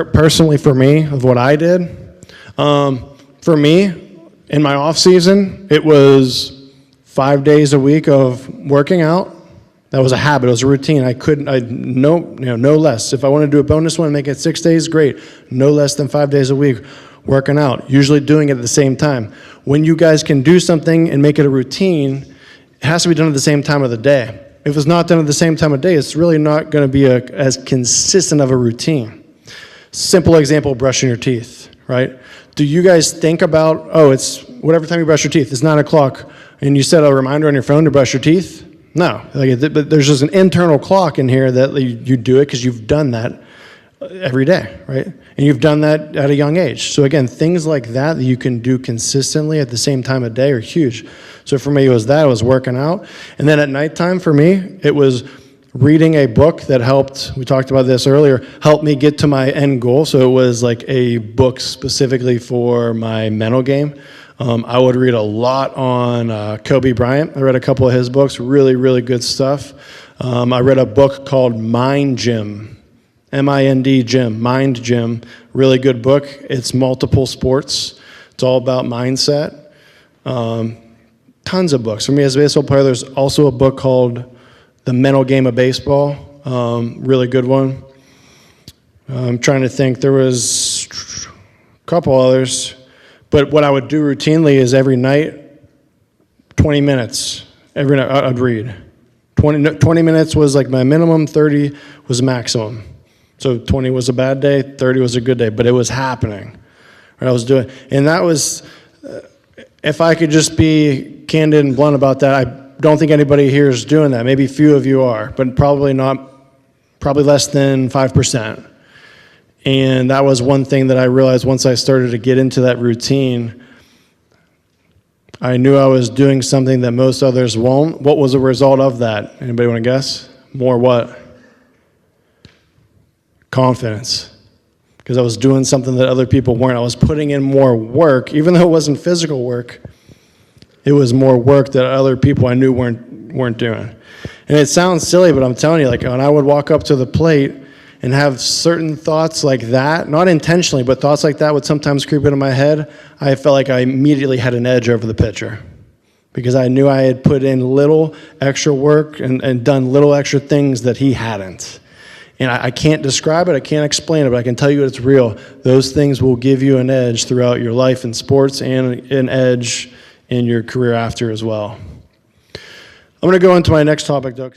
personally for me, of what I did, for me, in my off season, it was 5 days a week of working out. That was a habit. It was a routine. No less. If I want to do a bonus one and make it 6 days, great. No less than 5 days a week working out, usually doing it at the same time. When you guys can do something and make it a routine, it has to be done at the same time of the day. If it's not done at the same time of day, it's really not going to be as consistent of a routine. Simple example, brushing your teeth, right? Do you guys think about, it's whatever time you brush your teeth, it's 9 o'clock, and you set a reminder on your phone to brush your teeth? No, but there's just an internal clock in here that you do it because you've done that every day, right? And you've done that at a young age. So again, things like that you can do consistently at the same time of day are huge. So for me, it was working out. And then at nighttime for me, it was reading a book that helped, we talked about this earlier, helped me get to my end goal. So it was like a book specifically for my mental game. I would read a lot on Kobe Bryant. I read a couple of his books, really, really good stuff. I read a book called Mind Gym, M-I-N-D Gym, Mind Gym, really good book. It's multiple sports. It's all about mindset. Tons of books. For me as a baseball player, there's also a book called The Mental Game of Baseball, really good one. I'm trying to think, there was a couple others. But what I would do routinely is every night, 20 minutes. Every night I'd read. 20 minutes was like my minimum, 30 was maximum. So 20 was a bad day, 30 was a good day, but it was happening. Right, I was doing, and that was, if I could just be candid and blunt about that, I don't think anybody here is doing that. Maybe a few of you are, but probably less than 5%. And that was one thing that I realized once I started to get into that routine. I knew I was doing something that most others won't. What was the result of that? Anybody want to guess? More what? Confidence. Because I was doing something that other people weren't. I was putting in more work, even though it wasn't physical work. It was more work that other people I knew weren't doing. And it sounds silly, but I'm telling you, like when I would walk up to the plate and have certain thoughts like that, not intentionally, but thoughts like that would sometimes creep into my head, I felt like I immediately had an edge over the pitcher because I knew I had put in little extra work and done little extra things that he hadn't. And I can't describe it, I can't explain it, but I can tell you it's real. Those things will give you an edge throughout your life in sports and an edge in your career after as well. I'm going to go into my next topic, though.